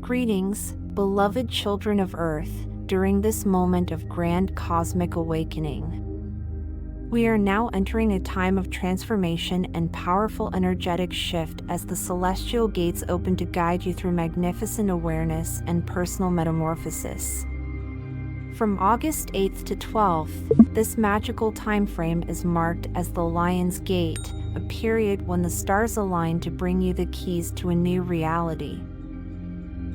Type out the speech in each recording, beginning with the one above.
Greetings, beloved children of Earth, during this moment of grand cosmic awakening. We are now entering a time of transformation and powerful energetic shift as the celestial gates open to guide you through magnificent awareness and personal metamorphosis. From August 8th to 12th, this magical time frame is marked as the Lion's Gate, a period when the stars align to bring you the keys to a new reality.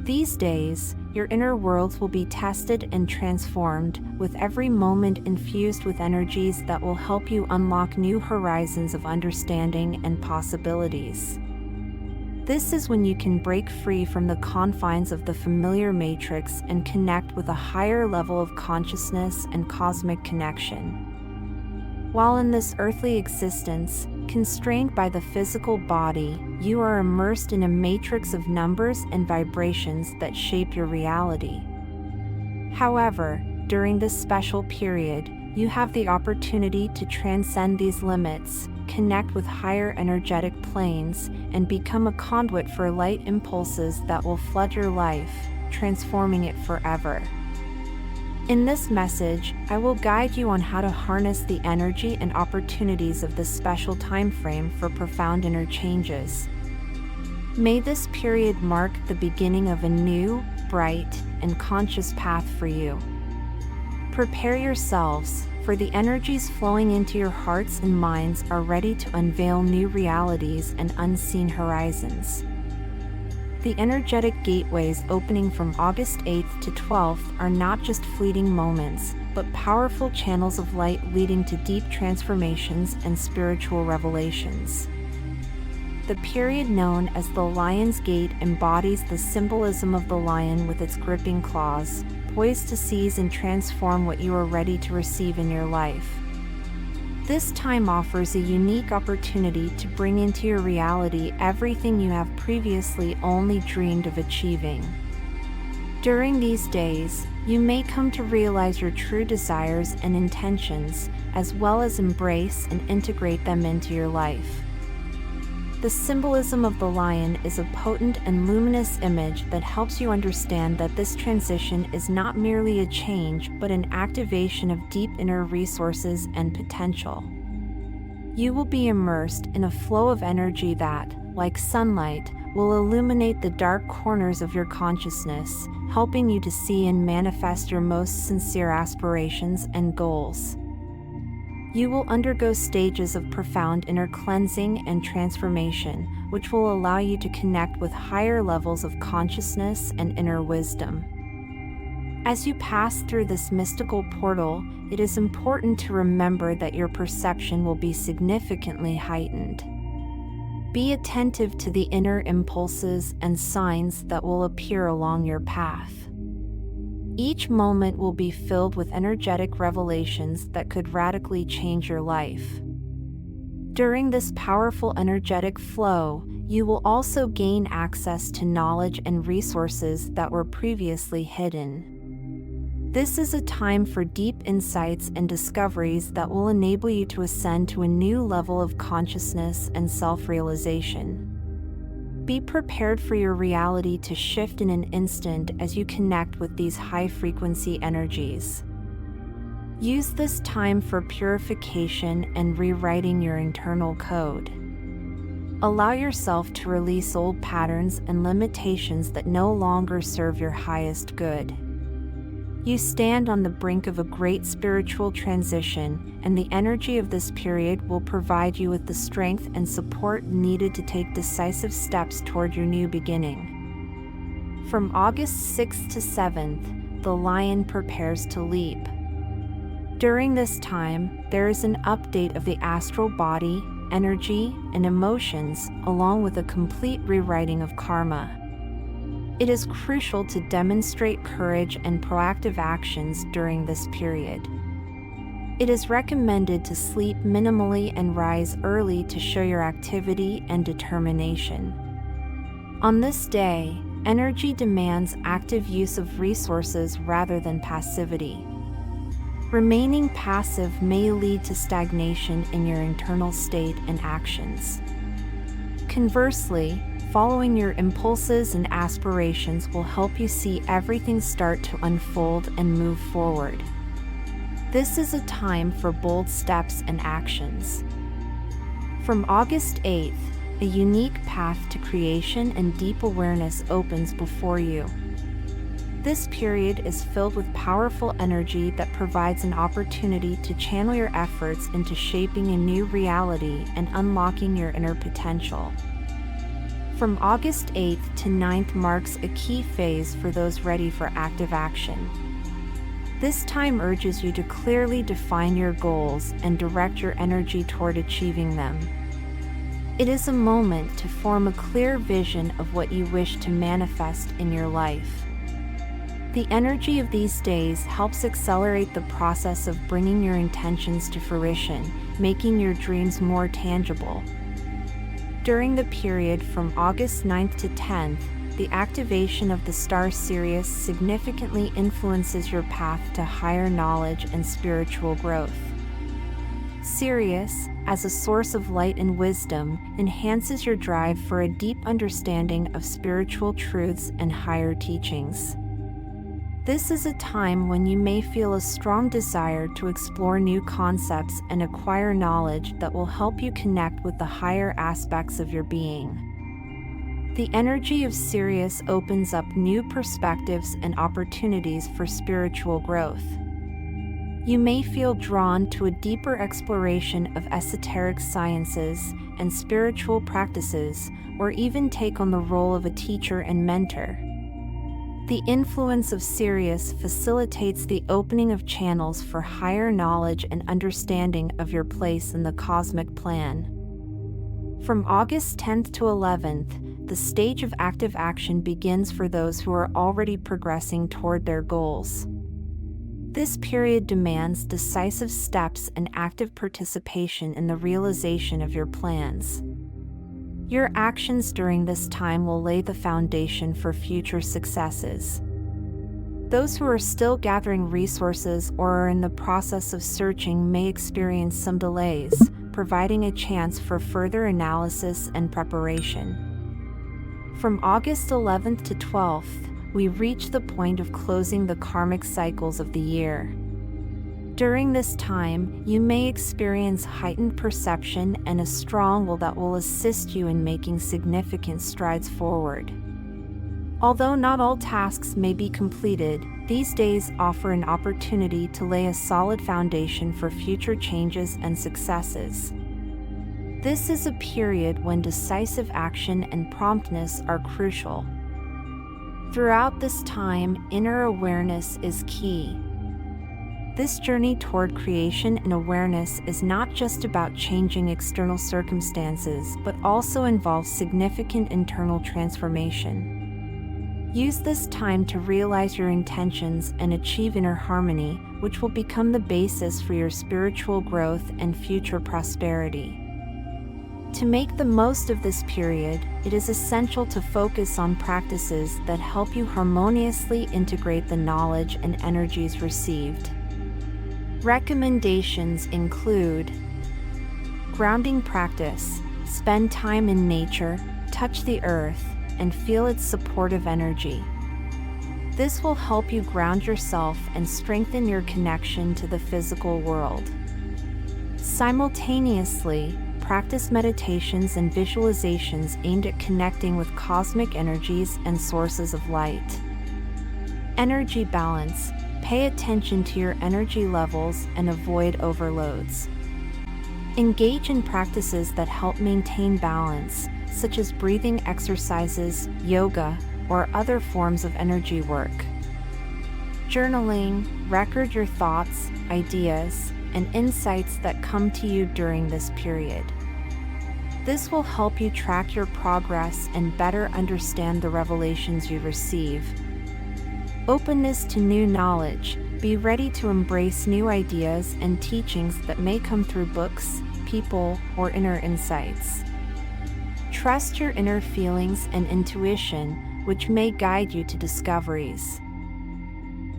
These days, your inner worlds will be tested and transformed, with every moment infused with energies that will help you unlock new horizons of understanding and possibilities. This is when you can break free from the confines of the familiar matrix and connect with a higher level of consciousness and cosmic connection. While in this earthly existence, constrained by the physical body, you are immersed in a matrix of numbers and vibrations that shape your reality. However, during this special period, you have the opportunity to transcend these limits, connect with higher energetic planes, and become a conduit for light impulses that will flood your life, transforming it forever. In this message, I will guide you on how to harness the energy and opportunities of this special time frame for profound inner changes. May this period mark the beginning of a new, bright, and conscious path for you. Prepare yourselves, for the energies flowing into your hearts and minds are ready to unveil new realities and unseen horizons. The energetic gateways opening from August 8th to 12th are not just fleeting moments, but powerful channels of light leading to deep transformations and spiritual revelations. The period known as the Lion's Gate embodies the symbolism of the lion with its gripping claws, poised to seize and transform what you are ready to receive in your life. This time offers a unique opportunity to bring into your reality everything you have previously only dreamed of achieving. During these days, you may come to realize your true desires and intentions, as well as embrace and integrate them into your life. The symbolism of the lion is a potent and luminous image that helps you understand that this transition is not merely a change but an activation of deep inner resources and potential. You will be immersed in a flow of energy that, like sunlight, will illuminate the dark corners of your consciousness, helping you to see and manifest your most sincere aspirations and goals. You will undergo stages of profound inner cleansing and transformation, which will allow you to connect with higher levels of consciousness and inner wisdom. As you pass through this mystical portal, it is important to remember that your perception will be significantly heightened. Be attentive to the inner impulses and signs that will appear along your path. Each moment will be filled with energetic revelations that could radically change your life. During this powerful energetic flow, you will also gain access to knowledge and resources that were previously hidden. This is a time for deep insights and discoveries that will enable you to ascend to a new level of consciousness and self-realization. Be prepared for your reality to shift in an instant as you connect with these high-frequency energies. Use this time for purification and rewriting your internal code. Allow yourself to release old patterns and limitations that no longer serve your highest good. You stand on the brink of a great spiritual transition, and the energy of this period will provide you with the strength and support needed to take decisive steps toward your new beginning. From August 6th to 7th, the lion prepares to leap. During this time, there is an update of the astral body, energy, and emotions, along with a complete rewriting of karma. It is crucial to demonstrate courage and proactive actions during this period. It is recommended to sleep minimally and rise early to show your activity and determination. On this day, energy demands active use of resources rather than passivity. Remaining passive may lead to stagnation in your internal state and actions. Conversely, following your impulses and aspirations will help you see everything start to unfold and move forward. This is a time for bold steps and actions. From August 8th, a unique path to creation and deep awareness opens before you. This period is filled with powerful energy that provides an opportunity to channel your efforts into shaping a new reality and unlocking your inner potential. From August 8th to 9th marks a key phase for those ready for active action. This time urges you to clearly define your goals and direct your energy toward achieving them. It is a moment to form a clear vision of what you wish to manifest in your life. The energy of these days helps accelerate the process of bringing your intentions to fruition, making your dreams more tangible. During the period from August 9th to 10th, the activation of the star Sirius significantly influences your path to higher knowledge and spiritual growth. Sirius, as a source of light and wisdom, enhances your drive for a deep understanding of spiritual truths and higher teachings. This is a time when you may feel a strong desire to explore new concepts and acquire knowledge that will help you connect with the higher aspects of your being. The energy of Sirius opens up new perspectives and opportunities for spiritual growth. You may feel drawn to a deeper exploration of esoteric sciences and spiritual practices, or even take on the role of a teacher and mentor. The influence of Sirius facilitates the opening of channels for higher knowledge and understanding of your place in the cosmic plan. From August 10th to 11th, the stage of active action begins for those who are already progressing toward their goals. This period demands decisive steps and active participation in the realization of your plans. Your actions during this time will lay the foundation for future successes. Those who are still gathering resources or are in the process of searching may experience some delays, providing a chance for further analysis and preparation. From August 11th to 12th, we reach the point of closing the karmic cycles of the year. During this time, you may experience heightened perception and a strong will that will assist you in making significant strides forward. Although not all tasks may be completed, these days offer an opportunity to lay a solid foundation for future changes and successes. This is a period when decisive action and promptness are crucial. Throughout this time, inner awareness is key. This journey toward creation and awareness is not just about changing external circumstances, but also involves significant internal transformation. Use this time to realize your intentions and achieve inner harmony, which will become the basis for your spiritual growth and future prosperity. To make the most of this period, it is essential to focus on practices that help you harmoniously integrate the knowledge and energies received. Recommendations include grounding practice. Spend time in nature, touch the earth, and feel its supportive energy. This will help you ground yourself and strengthen your connection to the physical world. Simultaneously, practice meditations and visualizations aimed at connecting with cosmic energies and sources of light. Energy balance. Pay attention to your energy levels and avoid overloads. Engage in practices that help maintain balance, such as breathing exercises, yoga, or other forms of energy work. Journaling. Record your thoughts, ideas, and insights that come to you during this period. This will help you track your progress and better understand the revelations you receive. Openness to new knowledge. Be ready to embrace new ideas and teachings that may come through books, people, or inner insights. Trust your inner feelings and intuition, which may guide you to discoveries.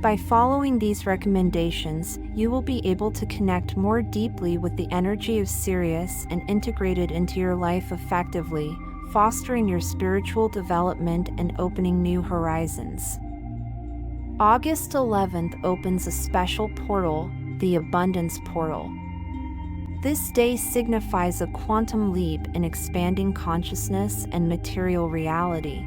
By following these recommendations, you will be able to connect more deeply with the energy of Sirius and integrate it into your life effectively, fostering your spiritual development and opening new horizons. August 11th opens a special portal, the Abundance Portal. This day signifies a quantum leap in expanding consciousness and material reality.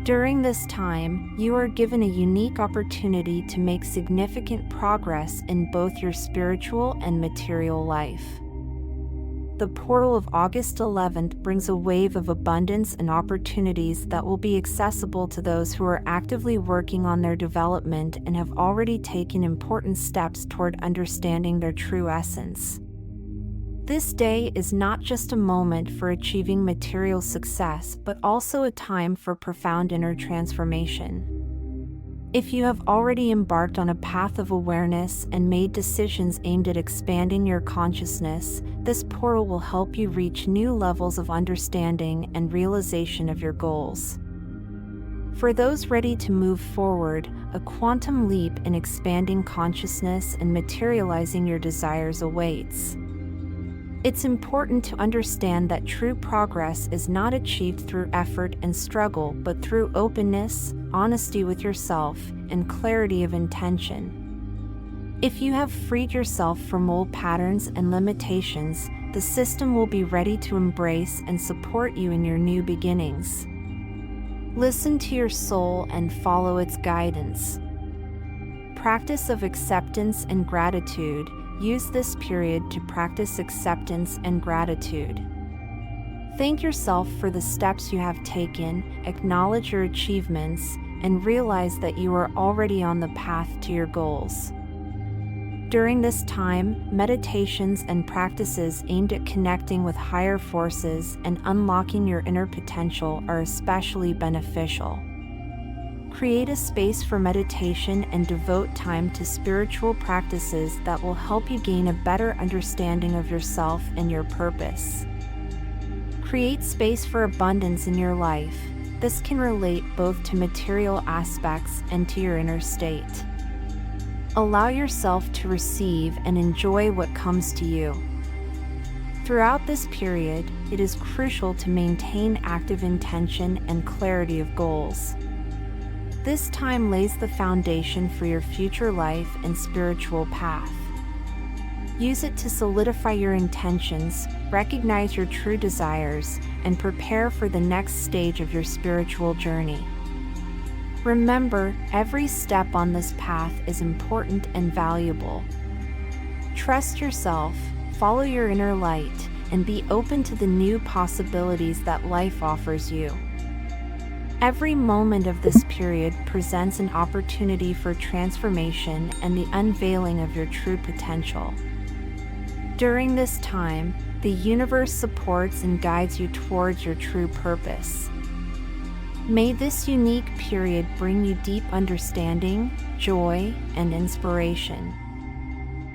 During this time, you are given a unique opportunity to make significant progress in both your spiritual and material life. The portal of August 11th brings a wave of abundance and opportunities that will be accessible to those who are actively working on their development and have already taken important steps toward understanding their true essence. This day is not just a moment for achieving material success, but also a time for profound inner transformation. If you have already embarked on a path of awareness and made decisions aimed at expanding your consciousness, this portal will help you reach new levels of understanding and realization of your goals. For those ready to move forward, a quantum leap in expanding consciousness and materializing your desires awaits. It's important to understand that true progress is not achieved through effort and struggle, but through openness, honesty with yourself, and clarity of intention. If you have freed yourself from old patterns and limitations, the system will be ready to embrace and support you in your new beginnings. Listen to your soul and follow its guidance. Practice of acceptance and gratitude. Use this period to practice acceptance and gratitude. Thank yourself for the steps you have taken, acknowledge your achievements, and realize that you are already on the path to your goals. During this time, meditations and practices aimed at connecting with higher forces and unlocking your inner potential are especially beneficial. Create a space for meditation and devote time to spiritual practices that will help you gain a better understanding of yourself and your purpose. Create space for abundance in your life. This can relate both to material aspects and to your inner state. Allow yourself to receive and enjoy what comes to you. Throughout this period, it is crucial to maintain active intention and clarity of goals. This time lays the foundation for your future life and spiritual path. Use it to solidify your intentions, recognize your true desires, and prepare for the next stage of your spiritual journey. Remember, every step on this path is important and valuable. Trust yourself, follow your inner light, and be open to the new possibilities that life offers you. Every moment of this period presents an opportunity for transformation and the unveiling of your true potential. During this time, the universe supports and guides you towards your true purpose. May this unique period bring you deep understanding, joy, and inspiration.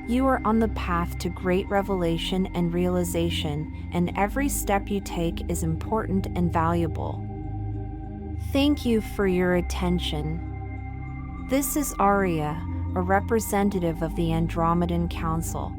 You are on the path to great revelation and realization, and every step you take is important and valuable. Thank you for your attention. This is Arcturus, a representative of the Andromedan Council.